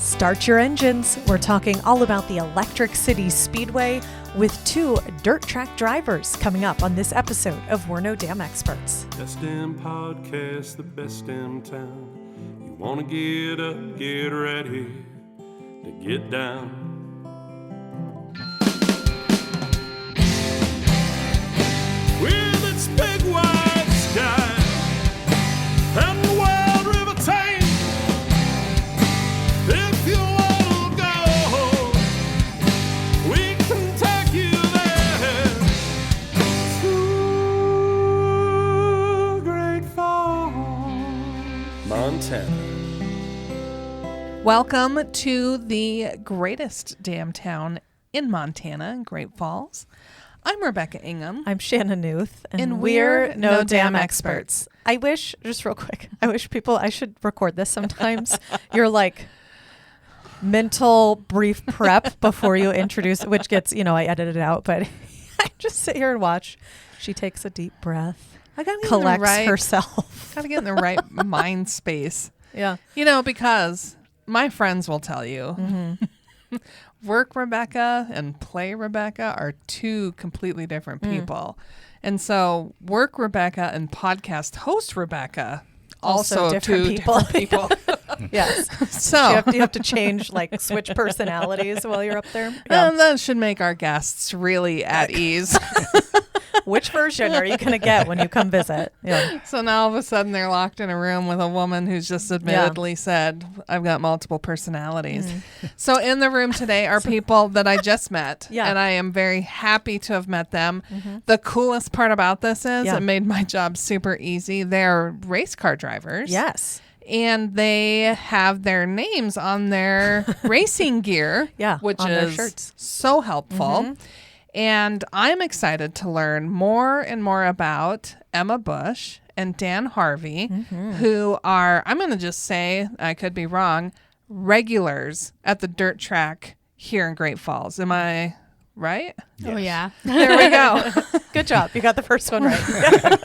Start your engines. We're talking all about the Electric City Speedway with two dirt track drivers coming up on this episode of We're No Damn Experts. Best damn podcast, the best damn town. You want to get up, get ready to get down. With its big wide sky and the wild river Thames. If you want to go, we can take you there to Great Falls, Montana. Welcome to the greatest damn town in Montana, Great Falls. I'm Rebecca Ingham. I'm Shannon Newth, and we're No Damn Experts. I wish, just real quick, I should record this sometimes. You're like mental brief prep before you introduce, which gets, I edited it out, but I just sit here and watch. She takes a deep breath, collects herself. Gotta get in the right mind space. Yeah. Because my friends will tell you, work Rebecca and play Rebecca are two completely different people. And so work Rebecca and podcast host Rebecca, also different two people. different people. Yes. So you have to change, switch personalities while you're up there. And that should make our guests really at ease. Which version are you going to get when you come visit? Yeah. So now all of a sudden they're locked in a room with a woman who's just admittedly said, I've got multiple personalities. So in the room today are people that I just met. And I am very happy to have met them. The coolest part about this is it made my job super easy. They're race car drivers. Yes. And they have their names on their racing gear, which on is their shirts. So helpful. And I'm excited to learn more and more about Emma Bush and Dan Harvey, who are, I'm going to just say, I could be wrong, regulars at the dirt track here in Great Falls. Am I right? Yes. Oh, yeah. There we go. Good job. You got the first one right.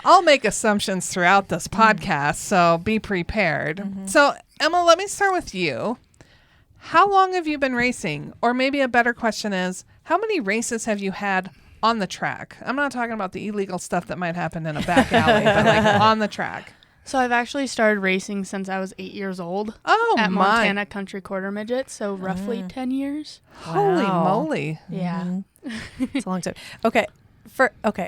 I'll make assumptions throughout this podcast, so be prepared. So, Emma, let me start with you. How long have you been racing? Or maybe a better question is, how many races have you had on the track? I'm not talking about the illegal stuff that might happen in a back alley, but on the track. So I've actually started racing since I was 8 years old. Oh, at my. Montana Country Quarter Midget, so roughly 10 years. Holy moly. Yeah. It's a long time. Okay.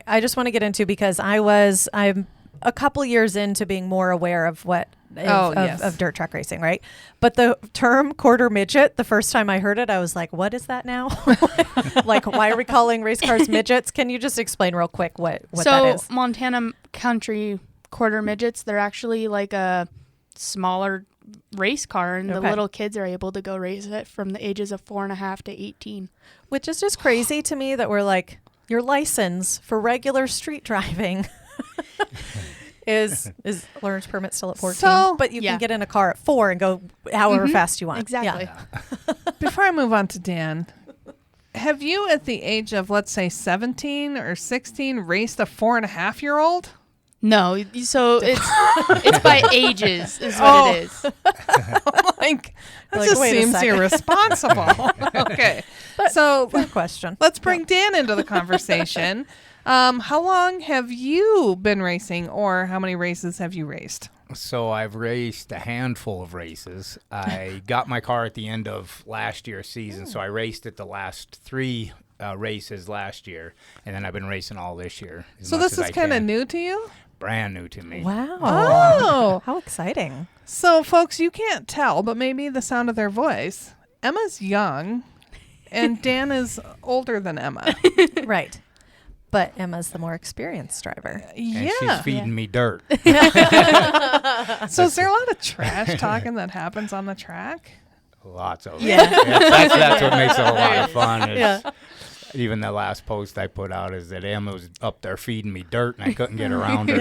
I just want to get into, because I'm a couple years into being more aware of of dirt track racing, right? But the term quarter midget, the first time I heard it, I was like, what is that now? Why are we calling race cars midgets? Can you just explain real quick what that is? So Montana Country Quarter Midgets, they're actually like a smaller race car, and the little kids are able to go race it from the ages of 4.5 to 18. Which is just crazy to me that we're like, your license for regular street driving is learner's permit still at 14, but you can get in a car at 4 and go however fast you want. Exactly. Yeah. Before I move on to Dan, have you at the age of, let's say, 17 or 16 raced a 4.5-year-old? No, so it's by ages is what it is. That just seems irresponsible. Okay. So good question. Let's bring Dan into the conversation. How long have you been racing, or how many races have you raced? So I've raced a handful of races. I got my car at the end of last year's season, so I raced at the last 3 races last year, and then I've been racing all this year. So this is kind of new to you? Brand new to me. Wow. Oh. How exciting. So, folks, you can't tell, but maybe the sound of their voice. Emma's young, and Dan is older than Emma. Right. But Emma's the more experienced driver. And she's feeding me dirt. So is there a lot of trash talking that happens on the track? Lots of it. Yeah. That's what makes it a lot of fun. Even the last post I put out is that Emma was up there feeding me dirt, and I couldn't get around her.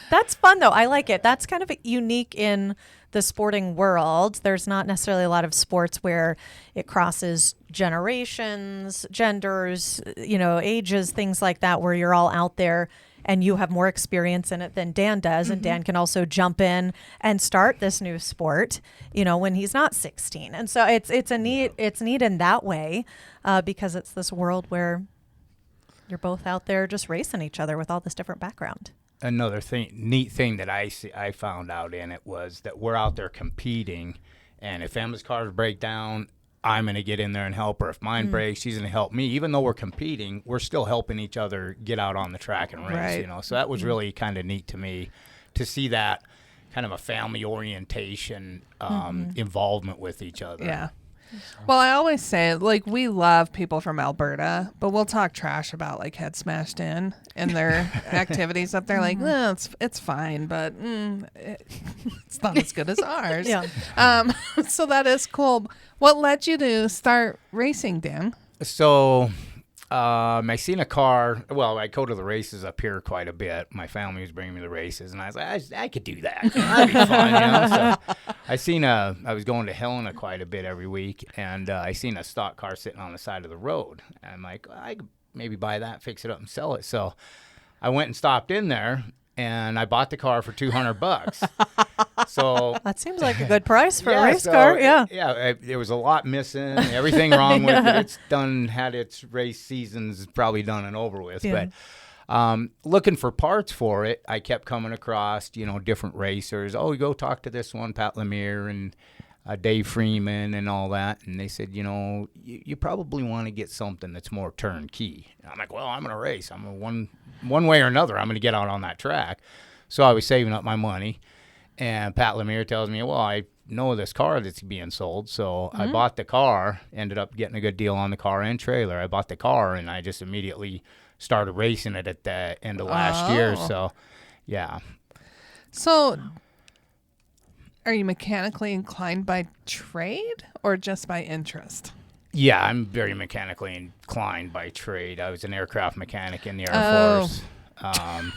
That's fun, though. I like it. That's kind of unique in the sporting world. There's not necessarily a lot of sports where it crosses generations, genders, ages, things like that, where you're all out there and you have more experience in it than Dan does, and Dan can also jump in and start this new sport, when he's not 16. And so it's neat in that way, because it's this world where you're both out there just racing each other with all this different background. Another neat thing that I found out in it was that we're out there competing, and if Emma's cars break down, I'm going to get in there and help her. If mine breaks, she's going to help me. Even though we're competing, we're still helping each other get out on the track and race, So that was really kind of neat to me to see that kind of a family orientation involvement with each other. Yeah. Well, I always say, we love people from Alberta, but we'll talk trash about, head smashed in their activities up there. It's fine, but it's not as good as ours. Yeah. So that is cool. What led you to start racing, Dan? So I seen a car. Well, I go to the races up here quite a bit. My family was bringing me the races, and I was like, I could do that. That'd be fun, So I was going to Helena quite a bit every week, and I seen a stock car sitting on the side of the road. And I'm like, I could maybe buy that, fix it up, and sell it. So I went and stopped in there, and I bought the car for $200. So that seems like a good price for a race car. There was a lot missing, everything wrong with it. It's had its race seasons probably done and over with. Yeah. But looking for parts for it, I kept coming across, different racers. Oh, go talk to this one, Pat Lemire and Dave Freeman and all that. And they said, you probably want to get something that's more turnkey. And I'm like, well, I'm going to race. I'm one way or another, I'm going to get out on that track. So I was saving up my money. And Pat Lemire tells me, well, I know this car that's being sold. So I bought the car, ended up getting a good deal on the car and trailer. I bought the car, and I just immediately started racing it at the end of last year. So, yeah. So are you mechanically inclined by trade or just by interest? Yeah, I'm very mechanically inclined by trade. I was an aircraft mechanic in the Air Force.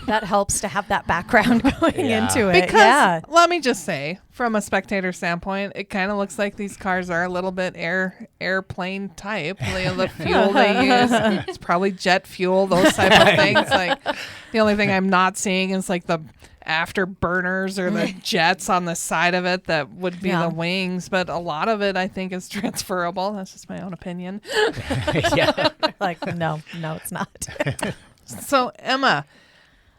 That helps to have that background going into it. Because let me just say, from a spectator standpoint, it kind of looks like these cars are a little bit airplane type. The fuel they use, it's probably jet fuel, those type of things. The only thing I'm not seeing is the afterburners or the jets on the side of it that would be the wings, but a lot of it I think is transferable. That's just my own opinion. Yeah. No, it's not. So Emma,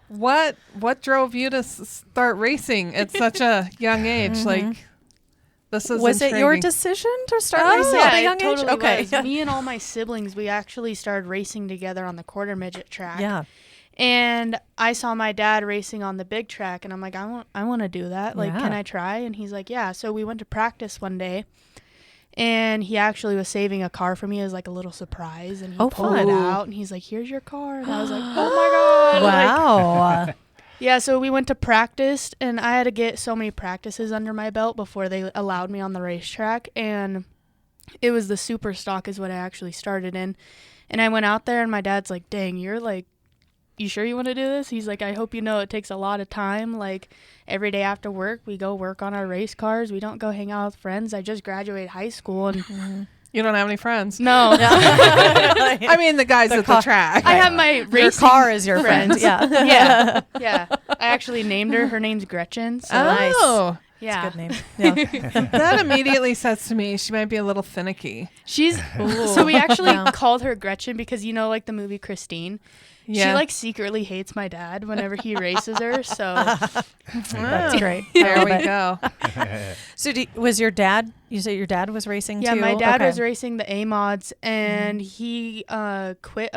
what drove you to start racing at such a young age? This is was intriguing. It your decision to start racing at a young age? Okay. Was. Me and all my siblings, we actually started racing together on the quarter midget track. Yeah. And I saw my dad racing on the big track, and I'm like, I want to do that. Can I try? And he's like, yeah. So we went to practice one day, and he actually was saving a car for me as a little surprise, and he pulled it out, and he's like, here's your car. And I was like, oh my God. Wow. Yeah, so we went to practice, and I had to get so many practices under my belt before they allowed me on the racetrack, and it was the super stock is what I actually started in. And I went out there, and my dad's like, dang, you're you sure you want to do this? He's like, I hope you know it takes a lot of time. Every day after work, we go work on our race cars. We don't go hang out with friends. I just graduated high school, and you don't have any friends. No. I mean, the guys at the track. I have my racing Your car is your friend. Yeah. Yeah. I actually named her. Her name's Gretchen. So oh. Yeah. That's a good name. Yeah. That immediately says to me she might be a little finicky. She's so we actually called her Gretchen because the movie Christine. Yeah. She secretly hates my dad whenever he races her. So that's great. There we go. So was your dad? You said your dad was racing too? Yeah, my dad was racing the A mods, and he quit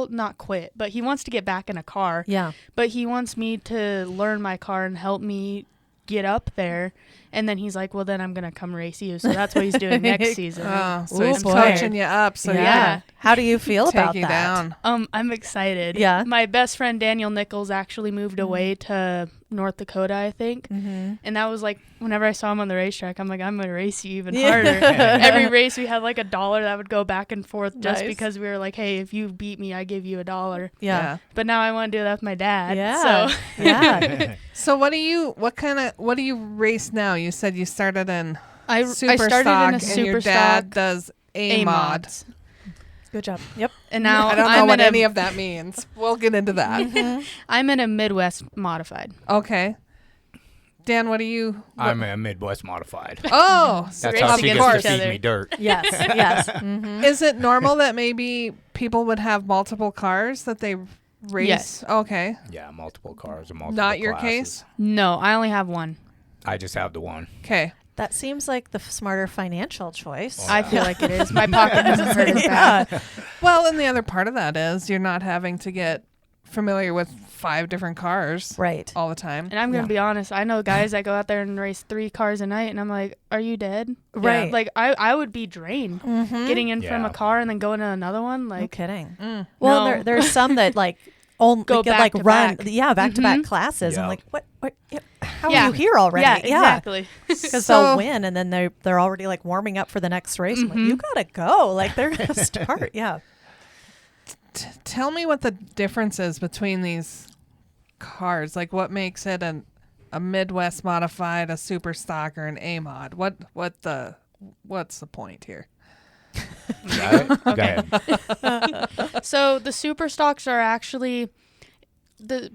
not quit, but he wants to get back in a car. Yeah. But he wants me to learn my car and help me get up there. And then he's like, well, then I'm going to come race you. So that's what he's doing next season. Oh, so he's coaching you up. So yeah. How do you feel take about you that? Down. I'm excited. Yeah. My best friend, Daniel Nichols, actually moved away to North Dakota, I think. Mm-hmm. And that was whenever I saw him on the racetrack, I'm like, I'm going to race you even harder. Every race we had $1 that would go back and forth just because we were like, hey, if you beat me, I give you $1. Yeah. But now I want to do that with my dad. Yeah. So. Yeah. So what do you race now? You said you started in I super started stock, in a super and your dad stock does A mod. mods. Good job. Yep. And now I don't know I'm what in any of that means. We'll get into that. I'm in a Midwest modified. Okay. Dan, what are you? I'm a Midwest modified. Oh, That's how she Racing gets against to each feed other. me dirt. Yes. Yes. Mm-hmm. is it normal that maybe people would have multiple cars that they race? Yes. Okay. Yeah, multiple cars and multiple Not your classes. case? No, I only have one. I just have the one. Okay. That seems like the smarter financial choice. Oh, I feel like it is. My pocket doesn't hurt as bad. Yeah. Well, and the other part of that is you're not having to get familiar with 5 different cars Right. all the time. And I'm going Yeah. to be honest. I know guys that go out there and race 3 cars a night. And I'm like, are you dead? Right. Like, I would be drained Mm-hmm. getting in from Yeah. a car and then going to another one. No Like, kidding. Mm. Well, no. there's some that like only Go get, back like to run, back. yeah, back to back Mhm. classes. I'm Yeah. like, what? Yeah, how Yeah. are you here already? yeah, exactly. Because So- they'll win and then they're already like warming up for the next race. I'm like, Mhm. you gotta go. Like they're gonna start. Yeah. Tell me what the difference is between these cars. Like, what makes it a Midwest modified, a super stock, or an A mod? What's the point here? Go ahead. So the super stocks are actually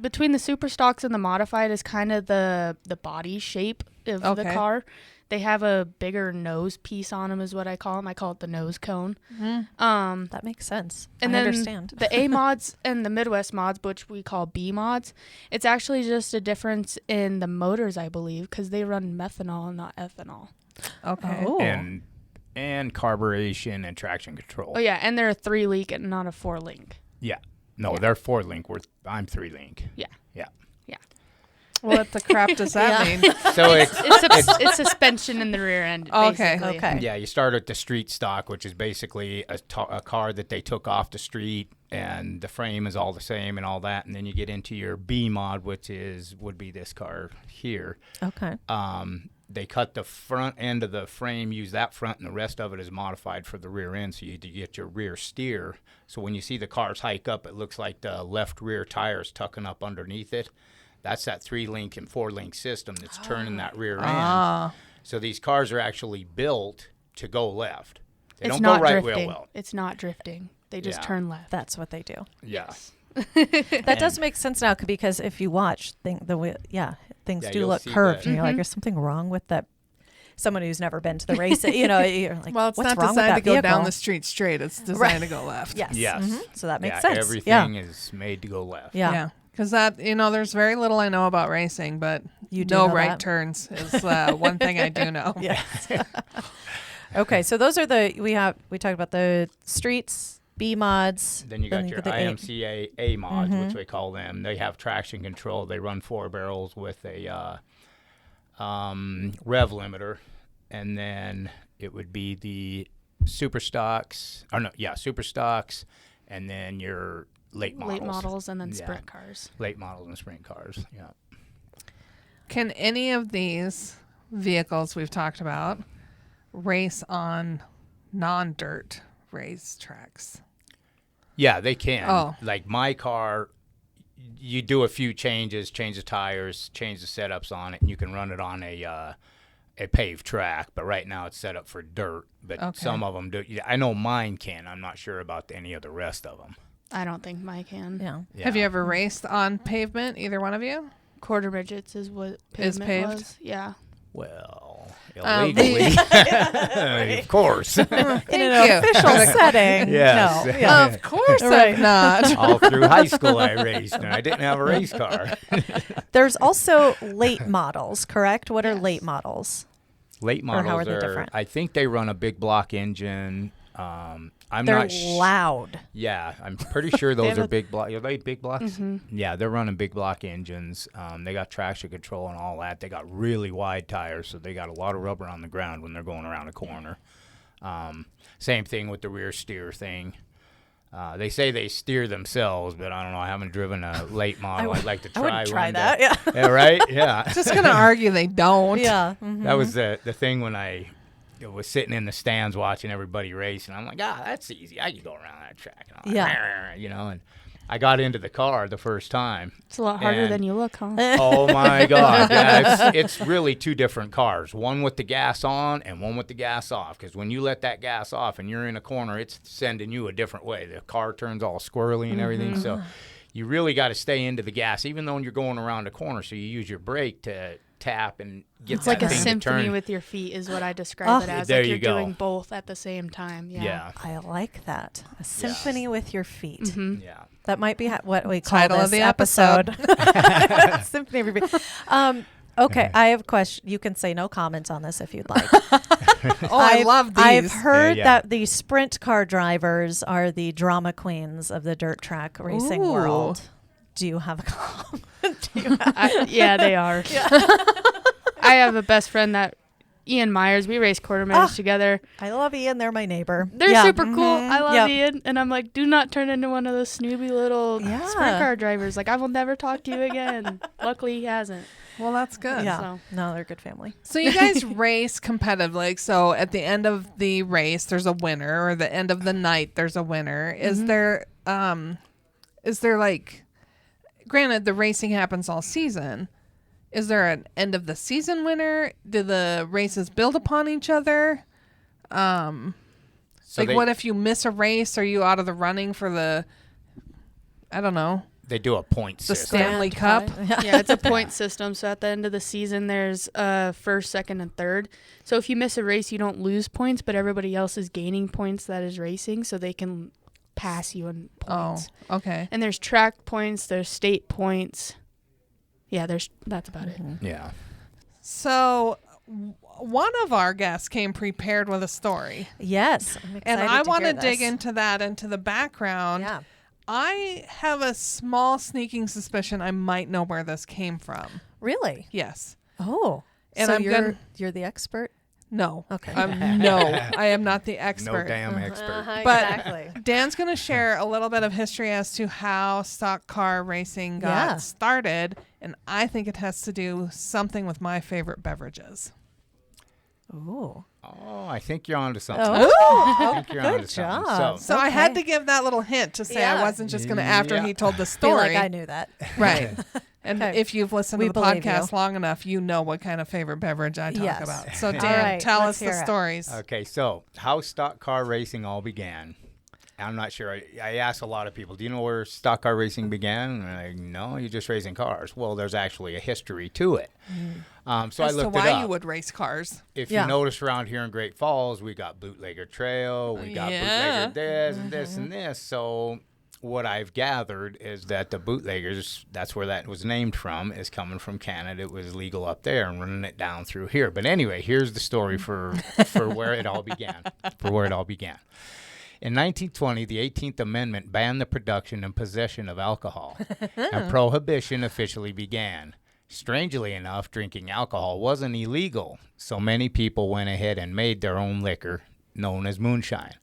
between the super stocks and the modified is kind of the body shape of the Okay. car. They have a bigger nose piece on them, is what I call them. I call it the nose cone. That makes sense. And I then understand. the A mods and the Midwest mods, which we call B mods, it's actually just a difference in the motors, I believe, because they run methanol and not ethanol. Okay. Oh. And carburation and traction control. Oh yeah, and they're a 3-link and not a 4-link. Yeah. No, Yeah. they're 4-link. I'm 3-link. Yeah. Yeah. What the crap does that Yeah. mean? So It's suspension in the rear end. Okay. Basically. Okay. yeah, you start at the street stock, which is basically a car that they took off the street, and the frame is all the same and all that. And then you get into your B mod, which would be this car here. Okay. They cut the front end of the frame, use that front, and the rest of it is modified for the rear end, so you get your rear steer. So when you see the cars hike up, it looks like the left rear tire is tucking up underneath it. That's that 3-link and 4-link system that's turning that rear end. Ah. So these cars are actually built to go left. They It's don't not go right drifting. real well. It's not drifting. They just Yeah. turn left. That's what they do. Yeah. That does make sense now because if you watch things Yeah, do you'll look see curved, the- and you're like, Mhm. "There's something wrong with that." Someone who's never been to the race, you're like, Well, it's "What's not wrong with designed that to go down vehicle?" the street straight. It's designed Right. to go left. Yes. Yes. Mhm. So that makes Yeah, sense. everything is made to go left. Yeah. Because that, there's very little I know about racing, but You do no know right that. turns is one thing I do know. Yes. Okay, so those are we talked about the streets, B mods. Then you got your the A- IMCA A mods, Mhm. which they call them. They have traction control. They run 4 barrels with a rev limiter, and then it would be the super stocks. Super stocks, and then your late models. and then Yeah. sprint cars. Late models and sprint cars. Yeah. Can any of these vehicles we've talked about race on non-dirt racetracks? Yeah, they can. Oh. Like my car, you do a few changes, change the tires, change the setups on it, and you can run it on a paved track. But right now it's set up for dirt. But Okay. some of them do. I know mine can. I'm not sure about any of the rest of them. I don't think mine can. Yeah. Yeah. Have you ever raced on pavement, either one of you? Quarter midgets is what Is pavement paved? was. Yeah. Well, Um, illegally. Of course. In an you. official setting. Yes. No. Yeah. Of course Right. I've not. All through high school I raced, and I didn't have a race car. There's also late models, correct? What are Yes. late models? Late Or how models are they different? I think they run a big block engine. I'm They're not loud. Yeah, I'm pretty sure those have are a- big block. Are they big blocks? Mhm. Yeah, they're running big block engines. They got traction control and all that. They got really wide tires, so they got a lot of rubber on the ground when they're going around a corner. Same thing with the rear steer thing. They say they steer themselves, but I don't know. I haven't driven a late model. I'd like to I try would try one that. day. Yeah. Yeah, right? Yeah. Just gonna argue they don't. Yeah. Mhm. That was the thing when I was sitting in the stands watching everybody race, and I'm like, that's easy. I can go around that track. And all Yeah. that, and I got into the car the first time. It's a lot harder And- than you look, huh? Oh my God! Yeah, it's really two different cars. One with the gas on and one with the gas off. Because when you let that gas off and you're in a corner, it's sending you a different way. The car turns all squirrely and everything. So you really got to stay into the gas, even though you're going around a corner. So you use your brake to tap and get It's that like a thing to symphony turn. with your feet is what I describe it as. There Like you you're go. doing both at the same time. Yeah, I like that. A symphony with your feet. Mm-hmm. yeah. That might be what we call Title this of the episode. Symphony with your feet. Okay, I have a question. You can say no comment on this if you'd like. Oh, I love these. I've heard Yeah. that the sprint car drivers are the drama queens of the dirt track racing Ooh. world. Do you have a comment? Do you have- Yeah, they are. I have a best friend that Ian Myers. We race quarter miles together. I love Ian. They're my neighbor. They're Yeah, super cool. mhm, I love yep. Ian, and I'm like, do not turn into one of those snooby little Yeah. sprint car drivers. Like, I will never talk to you again. Luckily, he hasn't. Well, that's good. Yeah. So. No, they're a good family. So you guys race competitively. So at the end of the race, there's a winner, or the end of the night, there's a winner. Is there like, granted, the racing happens all season. Is there an end of the season winner? Do the races build upon each other? So Like, what if you miss a race? Are you out of the running for the, I don't know, they do a point the system. Stanley Cup? Yeah, it's a point system. So at the end of the season, there's first, second, and third. So if you miss a race, you don't lose points, but everybody else is gaining points that is racing, so they can pass you in Oh, points. okay. And there's track points, there's state points. Yeah, that's about it. Yeah. So one of our guests came prepared with a story. Yes. I'm excited And I want to dig into that, into the background. Yeah. I have a small sneaking suspicion I might know where this came from. Really? Yes. Oh. And so I'm you're the expert? No. Okay. No, I am not the No expert. damn expert. But exactly. Dan's going to share a little bit of history as to how stock car racing got started. And I think it has to do something with my favorite beverages. Ooh. Oh, I think you're onto something. Oh, I think you're onto good something. job. So I had to give that little hint to say I Yeah. wasn't just going to, after Yeah. he told the Feel story. like I knew that. Right. And Okay. if you've listened We to the believe podcast you. long enough, you know what kind of favorite beverage I talk Yes. about. So, All Dan, right, tell let's us the hear it. stories. Okay, so how stock car racing all began. I'm not sure. I asked a lot of people, do you know where stock car racing began? And they're like, no, you're just racing cars. Well, there's actually a history to it. So As I to looked it why up. you would race cars. If Yeah. you notice around here in Great Falls, we got Bootlegger Trail, we got Yeah. Bootlegger this and this and this. So what I've gathered is that the bootleggers, that's where that was named from, is coming from Canada. It was legal up there and running it down through here. But anyway, here's the story for where it all began. In 1920, the 18th Amendment banned the production and possession of alcohol, and prohibition officially began. Strangely enough, drinking alcohol wasn't illegal, so many people went ahead and made their own liquor, known as moonshine.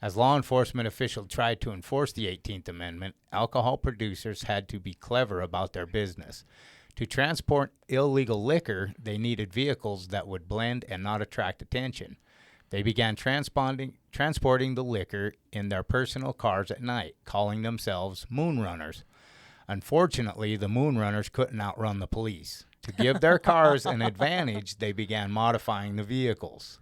As law enforcement officials tried to enforce the 18th Amendment, alcohol producers had to be clever about their business. To transport illegal liquor, they needed vehicles that would blend and not attract attention. They began transporting the liquor in their personal cars at night, calling themselves moonrunners. Unfortunately, the moonrunners couldn't outrun the police. To give their cars an advantage, they began modifying the vehicles.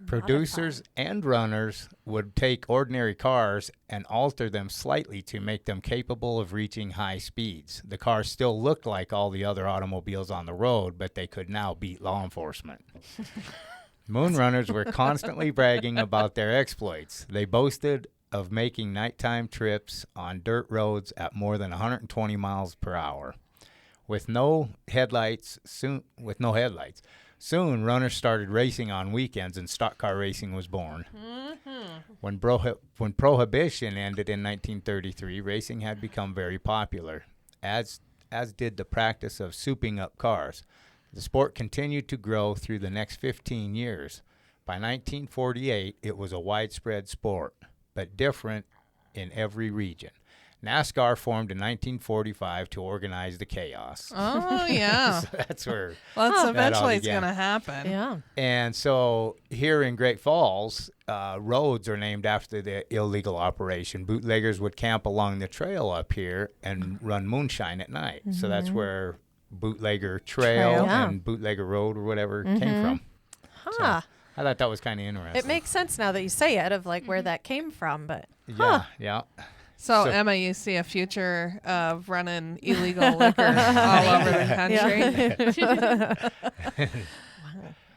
Producers and runners would take ordinary cars and alter them slightly to make them capable of reaching high speeds. The cars still looked like all the other automobiles on the road, but they could now beat law enforcement. Moonrunners were constantly bragging about their exploits. They boasted of making nighttime trips on dirt roads at more than 120 miles per hour. With no headlights, soon runners started racing on weekends and stock car racing was born. When Prohibition ended in 1933, racing had become very popular, as did the practice of souping up cars. The sport continued to grow through the next 15 years. By 1948, it was a widespread sport, but different in every region. NASCAR formed in 1945 to organize the chaos. Oh, yeah. So that's where. Well, it's That all eventually it's began. going to happen. Yeah. And so here in Great Falls, roads are named after the illegal operation. Bootleggers would camp along the trail up here and run moonshine at night. So that's where Bootlegger Trail Yeah. and Bootlegger Road or whatever came from. Huh. I thought that was kind of interesting. It makes sense now that you say it of like where that came from, but Yeah. So, So- Emma, you see a future of running illegal liquor all over the country?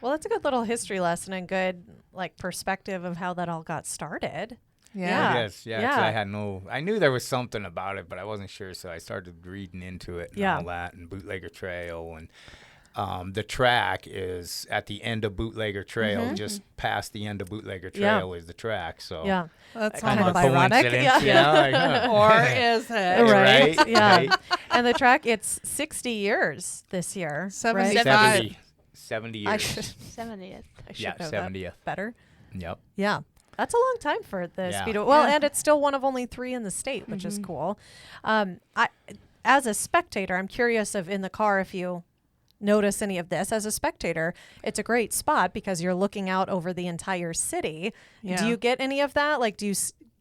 well, it's a good little history lesson and good like perspective of how that all got started. Yeah. Yes, yeah. 'Cause I knew there was something about it, but I wasn't sure, so I started reading into it and Yeah. all that, and Bootlegger Trail, and the track is at the end of Bootlegger Trail, just past the end of Bootlegger Yeah. Trail is the track. So Yeah. That's Kind almost of ironic, coincidence, yeah. you know, Or is it? Right. Right, Yeah. right. And the track, it's 60 years this year. 75. Right? 70 I years. should, 70th. I should Yeah, know 70th. that better. Yep. Yeah. That's a long time for the Yeah. Speedway. Well, Yeah. and it's still one of only 3 in the state, which is cool. As a spectator, I'm curious of in the car if you notice any of this. As a spectator, it's a great spot because you're looking out over the entire city. Yeah. Do you get any of that? Like, do you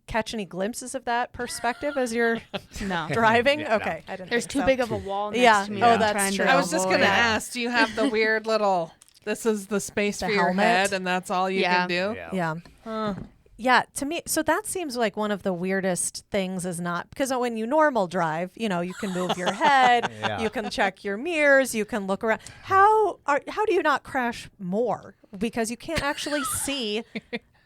catch any glimpses of that perspective as you're No. driving? Yeah, no. Okay. I didn't There's think too so. big of a wall next Yeah. to me. Oh, that I'm that's trying true. to I was just going avoid. to ask, do you have the weird little, this is the space The for your helmet? head and that's all you Yeah. can do? Yeah. Huh. Yeah, to me, so that seems like one of the weirdest things is not because when you normal drive, you know, you can move your head, Yeah. you can check your mirrors, you can look around. How do you not crash more? Because you can't actually see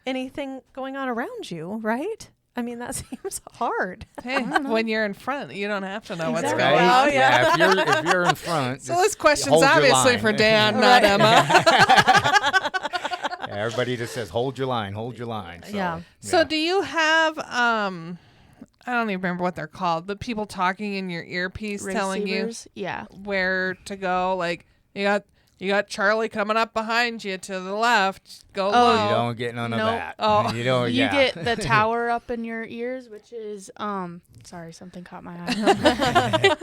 anything going on around you, right? I mean, that seems hard. Hey, when you're in front, you don't have to know what's Exactly. going Right? on. Oh, yeah. If you're in front. So just this question's hold your obviously line. for Dan, not Emma. Yeah, everybody just says, hold your line, hold your line. So, Yeah. So do you have I don't even remember what they're called, but people talking in your earpiece telling you Receivers? Yeah. where to go? Like you got Charlie coming up behind you to the left. Go Oh, low. You don't get none of Nope. that. Oh. You don't. You Yeah. get the tower up in your ears, which is sorry, something caught my eye.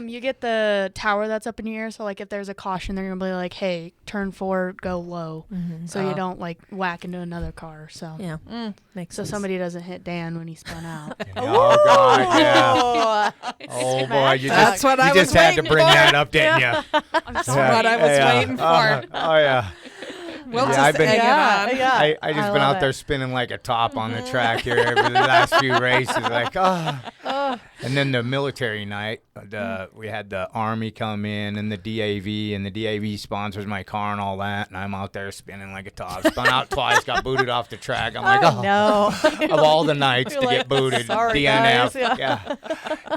You get the tower that's up in your ear, so like if there's a caution, they're gonna be like, "Hey, turn forward, go low," so Oh. you don't like whack into another car. So Yeah, makes so sense. somebody doesn't hit Dan when he spun out. Oh God, yeah. Oh, Oh boy, you That's just, what you I just was had to waiting bring for. that up, didn't you? I'm That's sorry. what I was waiting for. Oh yeah. We'll Yeah, just I've been- egg yeah, it on. yeah. I just I been love out there it. spinning like a top on the track here over the last few races, like And then the military night, we had the Army come in and the DAV, and the DAV sponsors my car and all that, and I'm out there spinning like a top. Spun out twice, got booted off the track. I'm like, oh, no. of all the nights You're to like, get booted, sorry, DNF. guys, Yeah.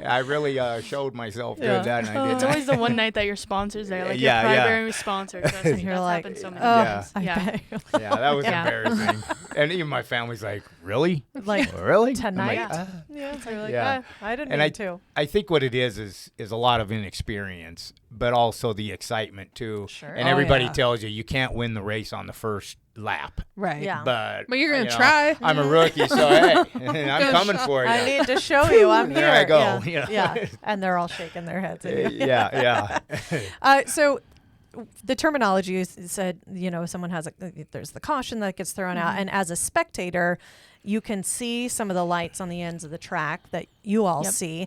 I really showed myself Yeah. good that night. It's didn't I? always the one night that your sponsor's there, like Yeah, your yeah. primary sponsor. Trust me, You're that's like, happened so many oh, times. I Yeah. bet. Yeah, that was Yeah. embarrassing. And even my family's like, really? Like Really? I'm tonight? like, Yeah. Yeah, so you're like, Yeah. I didn't And mean to. I think what it is a lot of inexperience, but also the excitement too. Sure. And Oh, everybody yeah. tells you you can't win the race on the first lap. Right. Yeah. But But you're gonna you know, try. I'm a rookie, so hey, I'm coming for you. I need to show you I'm here. There I go, Yeah. you know. Yeah. And they're all shaking their heads at you. yeah. So the terminology is said, you know, someone has there's the caution that gets thrown out. And as a spectator, you can see some of the lights on the ends of the track that you all Yep. see.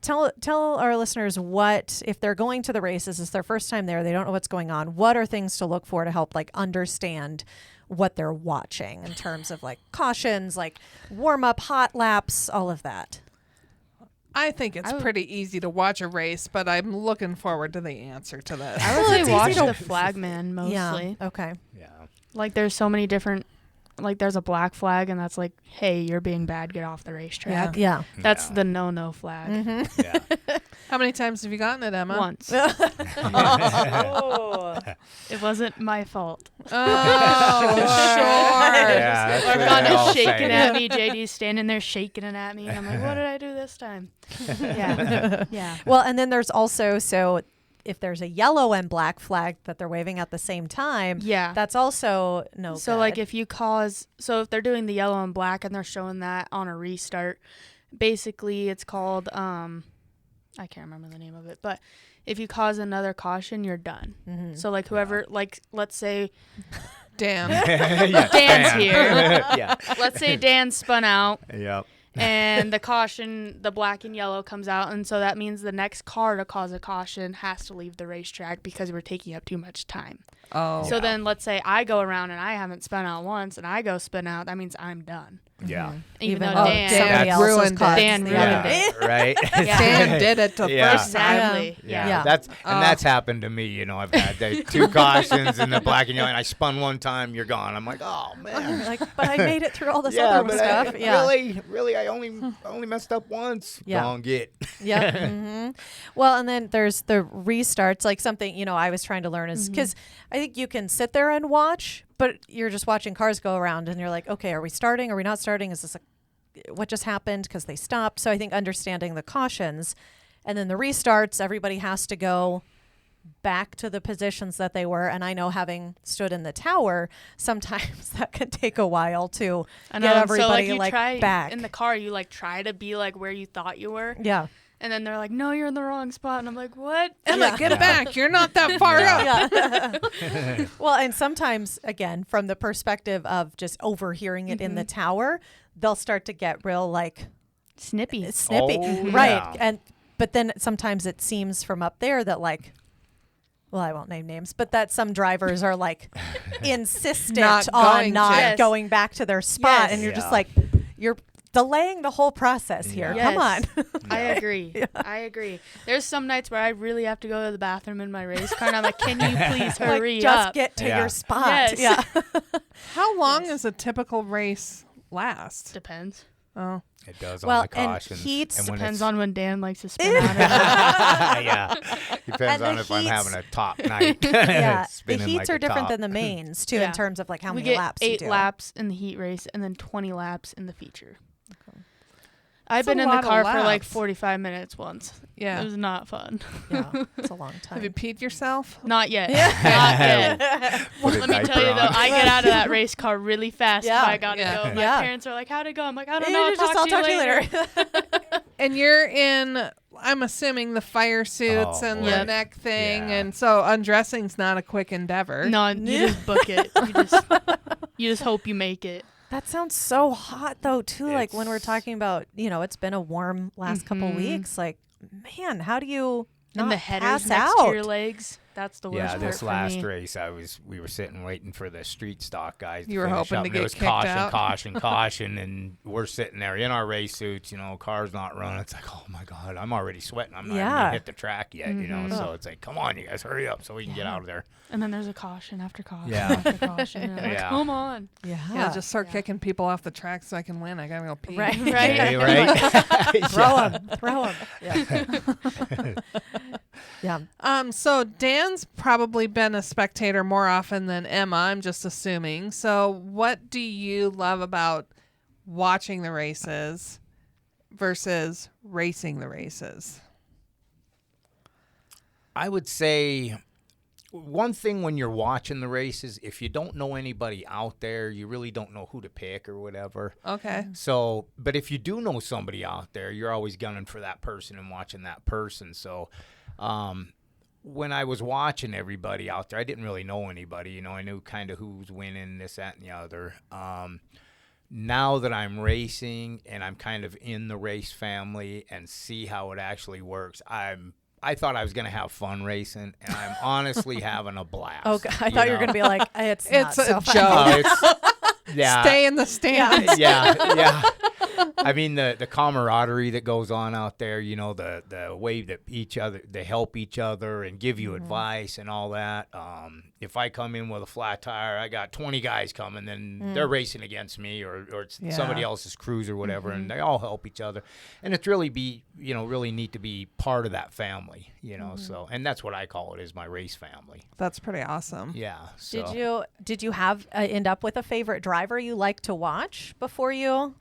Tell our listeners what, if they're going to the races, it's their first time there, they don't know what's going on. What are things to look for to help like understand what they're watching in terms of like cautions, like warm up, hot laps, all of that? I think it's pretty easy to watch a race, but I'm looking forward to the answer to this. I would Well, say it's watch easy to- the flagman mostly. Yeah. Okay. Yeah. Like there's so many different, like there's a black flag and that's like, hey, you're being bad, get off the racetrack. Yeah. That's Yeah. the no flag. Mm-hmm. Yeah. How many times have you gotten it, Emma? Once. Oh. It wasn't my fault. Oh, sure. Yeah, that's Or what God they all is shaking say. at me. JD's standing there shaking it at me. And I'm like, what did I do this time? Yeah. Yeah. Well, and then there's also, so if there's a yellow and black flag that they're waving at the same time, Yeah. that's also no So good. like if they're doing the yellow and black and they're showing that on a restart basically it's called I can't remember the name of it, but if you cause another caution, you're done. Mm-hmm. So like whoever, like let's say Dan. Yeah, Dan's Dan. here. Yeah. Let's say Dan spun out Yep. and the caution, the black and yellow comes out, and so that means the next car to cause a caution has to leave the racetrack because we're taking up too much time. Oh. So then let's say I go around and I haven't spun out once and I go spin out, that means I'm done. Yeah. Even though though Dan, somebody else ruined has it. caused Dan the ruined other. it. Right. Dan did it the Yeah. first time. Exactly. Yeah. Yeah. That's happened to me. You know, I've had the 2 cautions and the black and yellow, and I spun one time. You're gone. I'm like, oh man. Like, but I made it through all this Yeah, other but stuff. really, I only messed up once. Yeah. Gone get. Yeah. Mm-hmm. Well, and then there's the restarts, like something, I was trying to learn is because I think you can sit there and watch, but you're just watching cars go around and you're like, okay, are we starting? Are we not starting? Is this what just happened? Because they stopped. So I think understanding the cautions and then the restarts, everybody has to go back to the positions that they were. And I know having stood in the tower, sometimes that can take a while to I get know. everybody so, you try back. in the car, you try to be where you thought you were. Yeah. And then they're like, no, you're in the wrong spot. And I'm like, what? Emma, get it back. You're not that far up. Yeah. Well, and sometimes, again, from the perspective of just overhearing it in the tower, they'll start to get real Snippy. snippy. Oh, Right. yeah. But then sometimes it seems from up there that well, I won't name names, but that some drivers are insistent Not on going not to. Yes. going back to their spot. Yes. And you're just Yeah. you're delaying the whole process here. Yes. Come on. I agree. I agree. There's some nights where I really have to go to the bathroom in my race car, and I'm like, can you please hurry just up? get to Yeah. your spot. Yes. Yeah. How long does a typical race last? Depends. Oh. It does Well, on the and cautions. heats when Depends it's- on when Dan likes to spin out. Or not. yeah. Depends And on the if I'm heats- having a top night. Yeah. The Spinning heats like are a different top. than the mains, too, Yeah. in terms of how We many get laps you 8 do. laps in the heat race and then 20 laps in the feature. I've That's been a in the lot of car for laps. 45 minutes once. Yeah. It was not fun. Yeah. It's a long Have you time. peed yourself? Not yet. Not yet. Put a Let me diaper tell you though, on. I get out of that race car really fast Yeah. if I gotta Yeah. go. My Yeah. parents are like, how'd it go? I'm like, I don't Eh, know. I'll just- talk to you later. And you're in, I'm assuming, the fire suits Oh, and boy. the neck thing. Yeah. And so undressing's not a quick endeavor. No, you just book it. You just hope you make it. That sounds so hot, though, too. Like when we're It's- talking about, it's been a warm last couple weeks. Man, how do you not And the headers pass next out? to your legs. That's the worst Yeah, part this for last me. race, we were sitting waiting for the street stock guys. To You were finish hoping up, to and get it was kicked caution, out? caution, and we're sitting there in our race suits. Car's not running. It's like, oh my god, I'm already sweating. I'm not even Yeah. gonna hit the track yet. Mm-hmm. So it's like, come on, you guys, hurry up so we can get out of there. And then there's a caution after caution Yeah. after caution. And I'm like, Yeah. come on. Yeah, just start kicking people off the track so I can win. I gotta go pee. Right. Right? Hey, right? Throw them. Yeah. Yeah. So Dan's probably been a spectator more often than Emma, I'm just assuming. So what do you love about watching the races versus racing the races? I would say one thing when you're watching the races, if you don't know anybody out there, you really don't know who to pick or whatever. Okay. So, but if you do know somebody out there, you're always gunning for that person and watching that person. So, when I was watching everybody out there, I didn't really know anybody. I knew kind of who was winning, this, that, and the other. Now that I'm racing and I'm kind of in the race family and see how it actually works, I thought I was going to have fun racing, and I'm honestly having a blast. Okay. I thought you were going to be like, it's It's not a so fun. joke. Yeah. Stay in the stands. Yeah. I mean, the camaraderie that goes on out there, the way that they help each other and give you advice and all that. If I come in with a flat tire, I got 20 guys coming, then they're racing against me or it's somebody else's crews or whatever, and they all help each other. And it's really really neat to be part of that family, so, and that's what I call it, is my race family. That's pretty awesome. Yeah. So. Did you have end up with a favorite driver you like to watch before you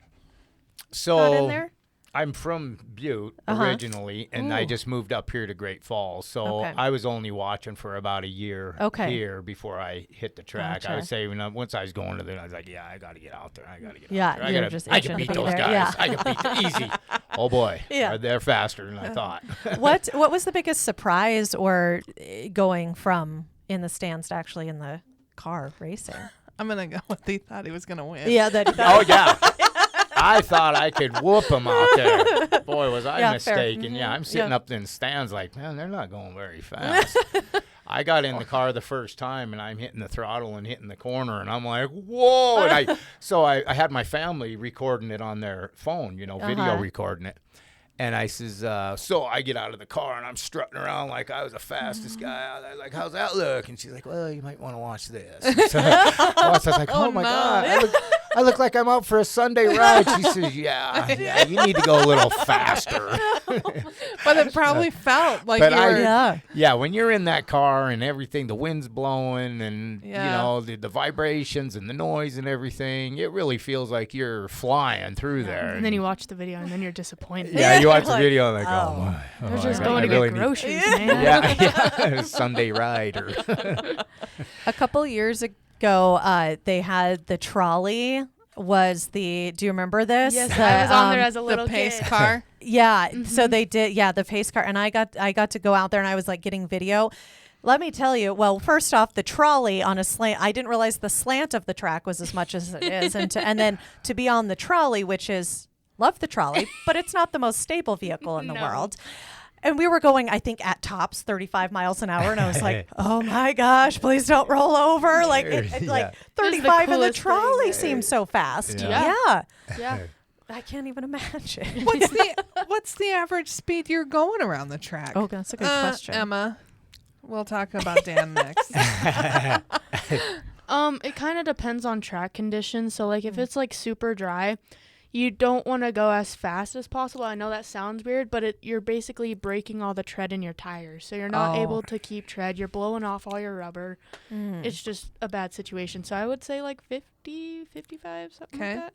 got in there? I'm from Butte originally, and I just moved up here to Great Falls. So I was only watching for about a year here before I hit the track. Gotcha. I would say once I was going to there, I was like, I got to get out there. I got to get Yeah, out there. I can beat those guys. Yeah. I can beat them easy. Oh, boy. Yeah. They're faster than I thought. What was the biggest surprise or going from in the stands to actually in the car racing? I'm going to go with he thought he was going to win. Yeah. Oh, yeah. I thought I could whoop them out there. Boy, was I mistaken. Mm-hmm. Yeah, I'm sitting up in the stands like, man, they're not going very fast. I got in the car the first time, and I'm hitting the throttle and hitting the corner, and I'm like, whoa. And I had my family recording it on their phone, video recording it. And I says, so I get out of the car, and I'm strutting around like I was the fastest guy out there. Like, how's that look? And she's like, well, you might want to watch this. So I was like, oh my God. I look like I'm out for a Sunday ride. She says, yeah, you need to go a little faster. But it probably felt like you were. Yeah, when you're in that car and everything, the wind's blowing and, the vibrations and the noise and everything, it really feels like you're flying through there. And then you watch the video, and then you're disappointed. Yeah, you watch the video and like, oh my. They're just going to get groceries, man. Yeah, Sunday ride. A couple years ago, they had the trolley. Do you remember this? Yes, I was on there as a little the pace kid. car. Yeah, so they did. Yeah, the pace car, and I got to go out there, and I was like getting video. Let me tell you. Well, first off, the trolley on a slant. I didn't realize the slant of the track was as much as it is, and then to be on the trolley, which is love the trolley, but it's not the most stable vehicle in the world. And we were going, I think, at tops 35 miles an hour, and I was like, "Oh my gosh, please don't roll over!" Like, like 35 in the trolley seems so fast. Yeah. I can't even imagine. What's the average speed you're going around the track? Oh, that's a good question, Emma. We'll talk about Dan next. It kind of depends on track conditions. So, like, if it's like super dry, you don't want to go as fast as possible. I know that sounds weird, but you're basically breaking all the tread in your tires. So you're not able to keep tread. You're blowing off all your rubber. It's just a bad situation. So I would say like 50, 55, something like that.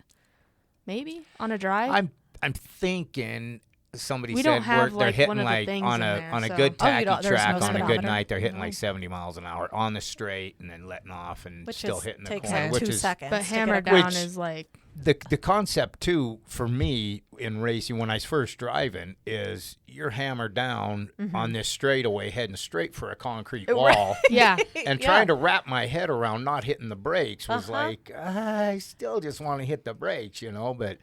Maybe on a drive. I'm thinking somebody we said don't have, they're like, hitting one of the like things on in a there, good tacky there's track no on a good speedometer. night they're hitting like 70 miles an hour on the straight and then letting off and which still hitting the takes corner, like which 2 is seconds. but to hammer get down Which- is like the concept too for me in racing when I was first driving is you're hammered down on this straightaway heading straight for a concrete wall. yeah. And trying to wrap my head around not hitting the brakes was like, I still just want to hit the brakes, but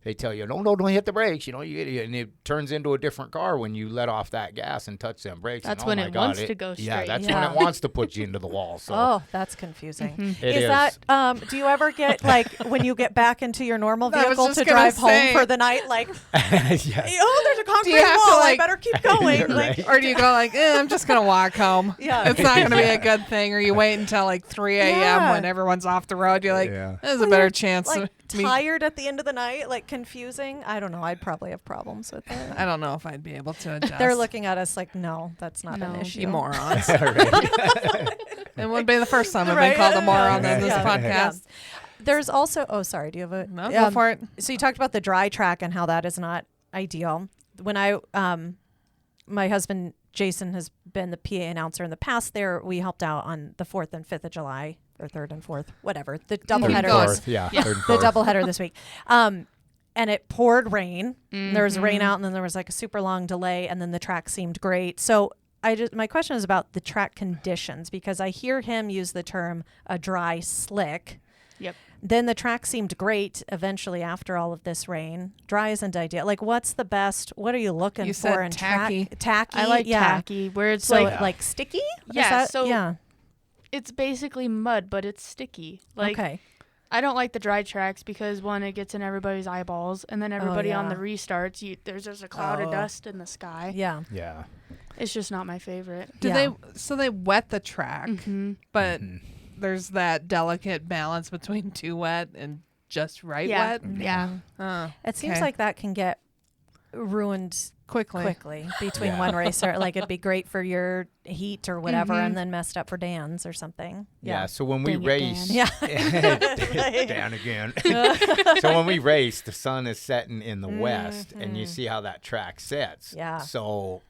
they tell you, no, don't hit the brakes, you idiot. And it turns into a different car when you let off that gas and touch them brakes. That's and, when my it God, wants to go straight. Yeah, that's Yeah. when it wants to put you into the wall. So Oh, that's confusing. it is. That, do you ever get, like, when you get back into your normal I was vehicle just to gonna drive say. home for the night, like, yeah. oh, there's a concrete have to, wall, I like- better keep going. You're Like, right. Or do you go like, I'm just going to walk home. Yeah. It's not going to be a good thing. Or you wait until like 3 a.m. Yeah. when everyone's off the road. You're like, Yeah. there's a better chance. like, of me. tired at the end of the night, like, confusing. I don't know. I'd probably have problems with it. I don't know if I'd be able to adjust. They're looking at us like, no, that's not an No. issue. You morons. Right. It wouldn't be the first time I've Right? been called a moron Yeah. on this Yeah. podcast. There's also, sorry, do you have a? No, go for it. So you talked about the dry track and how that is not ideal. When my husband Jason has been the PA announcer in the past. There, we helped out on the 4th and 5th of July, or 3rd and 4th, whatever. The doubleheader. Fourth, yeah. Third and The fourth. doubleheader this week. And it poured rain. There was rain out, and then there was like a super long delay, and then the track seemed great. So my question is about the track conditions, because I hear him use the term a dry slick. Yep. Then the track seemed great eventually after all of this rain. Dry isn't ideal. Like, what's the best? What are you looking You for said in tacky. track? Tacky. I like yeah. tacky, where it's So like sticky? Is Yeah, that- so- yeah. it's basically mud, but it's sticky. Like Okay. I don't like the dry tracks because one, it gets in everybody's eyeballs, and then everybody on the yeah. restarts, there's just a cloud of dust in the sky. Yeah. Yeah. It's just not my favorite. Yeah. So they wet the track, but there's that delicate balance between too wet and just right Yeah. wet. Yeah. It seems okay. like that can get ruined quickly. between Yeah. one racer. Like it'd be great for your heat or whatever, Mm-hmm. and then messed up for Dan's or something. Yeah. So when we Dang it, race, Dan. Dan again. So when we race, the sun is setting in the west, and you see how that track sets. Yeah. So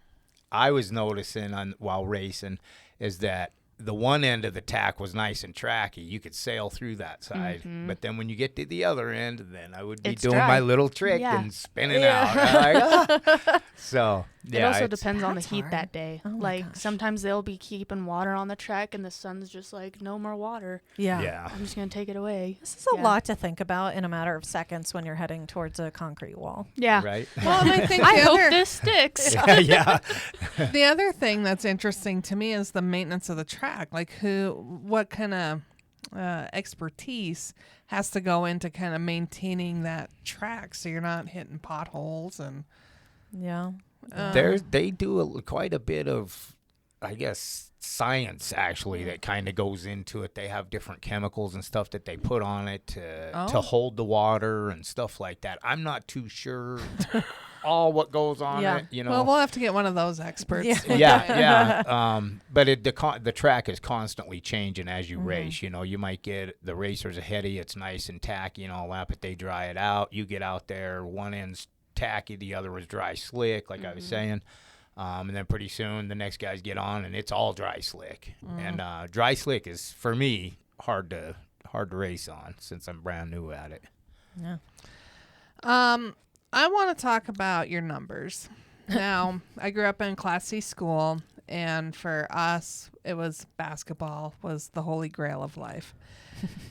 I was noticing while racing is that the one end of the tack was nice and tracky. You could sail through that side. But then when you get to the other end, then I would be It's doing dry. my little trick Yeah. and spinning out. I'm like, ah. So, It yeah. also it's- depends on the That's heat hard. that day. Oh my Like gosh. sometimes they'll be keeping water on the track and the sun's just like, no more water. Yeah. Yeah. I'm just gonna take it away. This is a Yeah. lot to think about in a matter of seconds when you're heading towards a concrete wall. Yeah. Right? Well, and I think I the hope other, this sticks. yeah. the other thing that's interesting to me is the maintenance of the track. Like what kind of expertise has to go into kind of maintaining that track so you're not hitting potholes and Yeah. They do quite a bit of, I guess, science actually that kind of goes into it. They have different chemicals and stuff that they put on it to hold the water and stuff like that. I'm not too sure all what goes on Yeah. it. You know. well, we'll have to get one of those experts. Yeah. yeah. But the track is constantly changing as you race. You know, you might get the racers ahead of you. It's nice and tacky and all that, but they dry it out. You get out there, one end's tacky, the other was dry slick, like I was saying. And then pretty soon the next guys get on and it's all dry slick. And dry slick is, for me, hard to race on since I'm brand new at it. Yeah. I want to talk about your numbers. Now, I grew up in Class C school, and for us, it was basketball was the holy grail of life.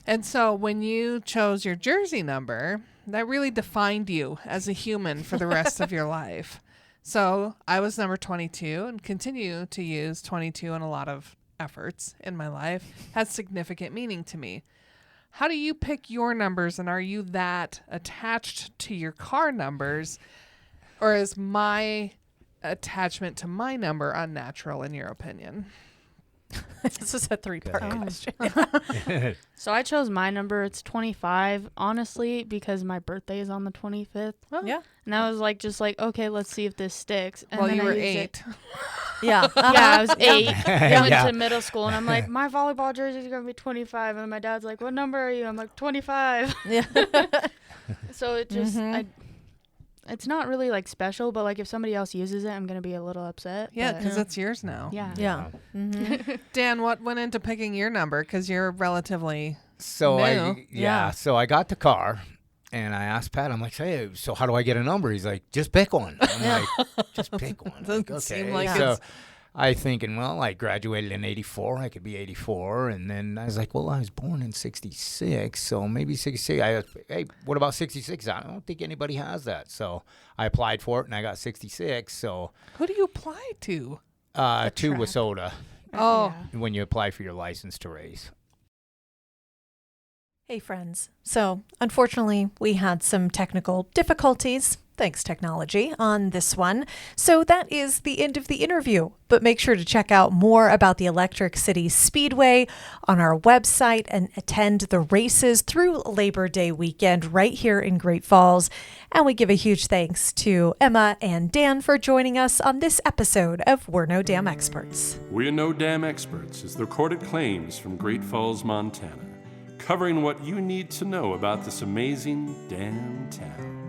And so when you chose your jersey number, that really defined you as a human for the rest of your life. So I was number 22 and continue to use 22 in a lot of efforts in my life. Has significant meaning to me. How do you pick your numbers, and are you that attached to your car numbers, or is my attachment to my number unnatural in your opinion? This is a 3-part Okay. question. So I chose my number. It's 25, honestly, because my birthday is on the 25th. Yeah. And I was like, just like, okay, let's see if this sticks. And Well, then you I were used 8. it. Yeah. Yeah, I was 8. I went Yeah. to middle school, and I'm like, my volleyball jersey is going to be 25. And my dad's like, what number are you? I'm like, 25. Yeah. So it just, it's not really like special, but like if somebody else uses it, I'm going to be a little upset. Yeah, but- because it's yours now. Yeah. Yeah. Mm-hmm. Dan, what went into picking your number? Because you're relatively So new. So I got the car and I asked Pat, I'm like, hey, so how do I get a number? He's like, just pick one. I'm like, just pick one. Doesn't Like, seem okay. like So it's- I thinking, well, I graduated in 84. I could be 84. And then I was like, well, I was born in 66. So maybe 66. Hey, what about 66? I don't think anybody has that. So I applied for it and I got 66. So Who do you apply to? to track. Wissota Oh. Yeah. when you apply for your license to race. Hey, friends. So, unfortunately, we had some technical difficulties, thanks technology, on this one. So that is the end of the interview. But make sure to check out more about the Electric City Speedway on our website and attend the races through Labor Day weekend right here in Great Falls. And we give a huge thanks to Emma and Dan for joining us on this episode of We're No Damn Experts. We're No Damn Experts is the recorded claims from Great Falls, Montana, covering what you need to know about this amazing damn town.